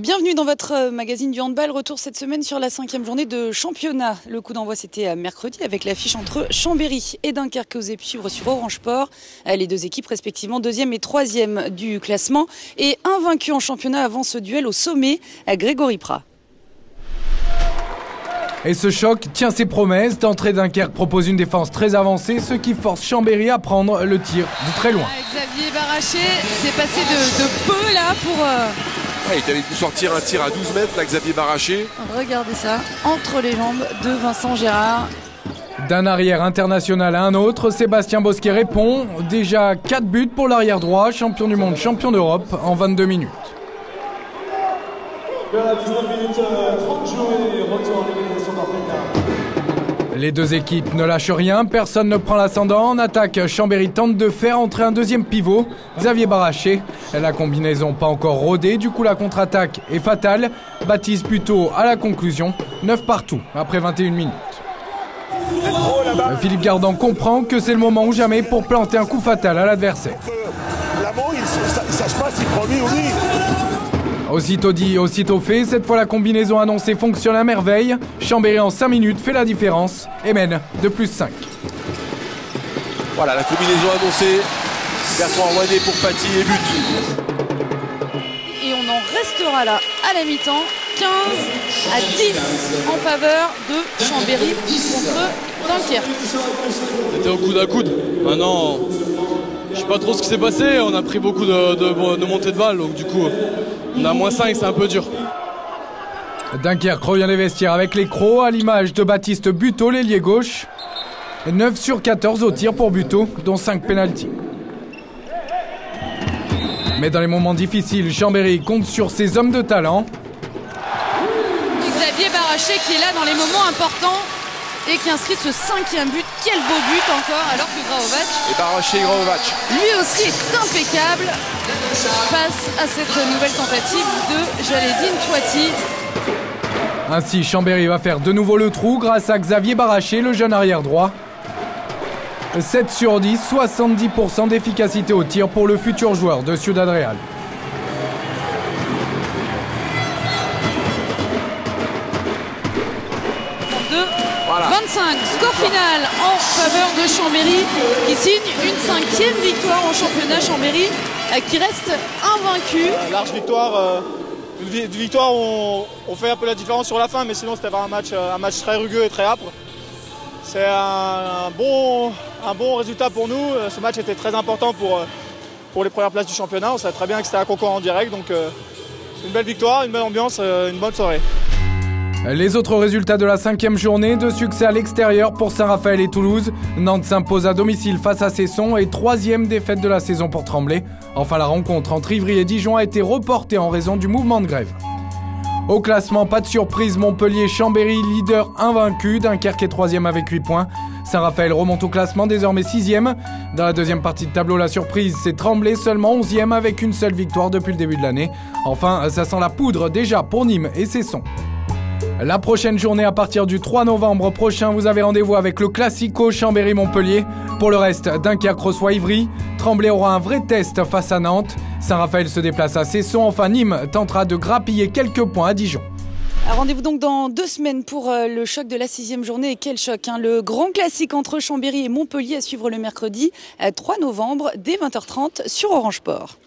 Bienvenue dans votre magazine du handball. Retour cette semaine sur la 5e journée de championnat. Le coup d'envoi c'était mercredi avec l'affiche entre Chambéry et Dunkerque que vous avez pu suivre sur Orange Sport. Les deux équipes respectivement 2e et 3e du classement. Et invaincu en championnat avant ce duel au sommet, Grégory Prat. Et ce choc tient ses promesses. D'entrée, Dunkerque propose une défense très avancée, ce qui force Chambéry à prendre le tir de très loin. Xavier Baraché s'est passé de peu là pour... il avait pu sortir un tir à 12 mètres, là, Xavier Baraché. Regardez ça, entre les jambes de Vincent Gérard. D'un arrière international à un autre, Sébastien Bosquet répond. Déjà 4 buts pour l'arrière droit, champion du monde, champion d'Europe en 22 minutes. À 19 minutes 30 joués, retour à l'égalisation d'Africa. Les deux équipes ne lâchent rien, personne ne prend l'ascendant. En attaque, Chambéry tente de faire entrer un deuxième pivot, Xavier Baraché. La combinaison pas encore rodée, du coup la contre-attaque est fatale. Baptiste Buteau à la conclusion, 9 partout après 21 minutes. Philippe Gardan comprend que c'est le moment ou jamais pour planter un coup fatal à l'adversaire. L'amant, il ne sache pas s'il prend lui ou lui. Aussitôt dit, aussitôt fait, cette fois la combinaison annoncée fonctionne à merveille. Chambéry en 5 minutes fait la différence et mène de +5. Voilà la combinaison annoncée. Bertrand Rouanet pour Paty et but. Et on en restera là à la mi-temps. 15 à 10 en faveur de Chambéry contre Dunkerque. C'était au coude à coude. Maintenant, je sais pas trop ce qui s'est passé. On a pris beaucoup de montées de balles, donc du coup, on a -5, c'est un peu dur. Dunkerque revient les vestiaires avec les crocs, à l'image de Baptiste Buteau, l'ailier gauche. 9 sur 14 au tir pour Buteau, dont 5 pénaltys. Mais dans les moments difficiles, Chambéry compte sur ses hommes de talent. Xavier Baraché qui est là dans les moments importants et qui inscrit ce 5e but. Quel beau but encore, alors que Graovac, Et Baraché et Graovac, lui aussi est impeccable face à cette nouvelle tentative de Jaledine Touati. Ainsi, Chambéry va faire de nouveau le trou grâce à Xavier Baraché, le jeune arrière droit. 7 sur 10, 70% d'efficacité au tir pour le futur joueur de Ciudad Real. Voilà. 25, score final en faveur de Chambéry qui signe une 5e victoire en championnat. Chambéry qui reste invaincu. Large victoire, une victoire où on fait un peu la différence sur la fin, mais sinon c'était un match très rugueux et très âpre. C'est un bon résultat pour nous. Ce match était très important pour les premières places du championnat. On savait très bien que c'était un concours en direct, donc une belle victoire, une belle ambiance, une bonne soirée. Les autres résultats de la 5e journée, de succès à l'extérieur pour Saint-Raphaël et Toulouse. Nantes s'impose à domicile face à Cesson et 3e défaite de la saison pour Tremblay. Enfin, la rencontre entre Ivry et Dijon a été reportée en raison du mouvement de grève. Au classement, pas de surprise, Montpellier-Chambéry, leader invaincu. Dunkerque est 3e avec 8 points. Saint-Raphaël remonte au classement, désormais 6e. Dans la deuxième partie de tableau, la surprise, c'est Tremblay, seulement 11e avec une seule victoire depuis le début de l'année. Enfin, ça sent la poudre déjà pour Nîmes et Cesson. La prochaine journée, à partir du 3 novembre prochain, vous avez rendez-vous avec le Classico Chambéry-Montpellier. Pour le reste, Dunkerque reçoit Ivry. Tremblay aura un vrai test face à Nantes. Saint-Raphaël se déplace à Cesson. Enfin, Nîmes tentera de grappiller quelques points à Dijon. Rendez-vous donc dans 2 semaines pour le choc de la 6e journée. Et quel choc, hein, le grand classique entre Chambéry et Montpellier à suivre le mercredi 3 novembre dès 20h30 sur Orange Sport.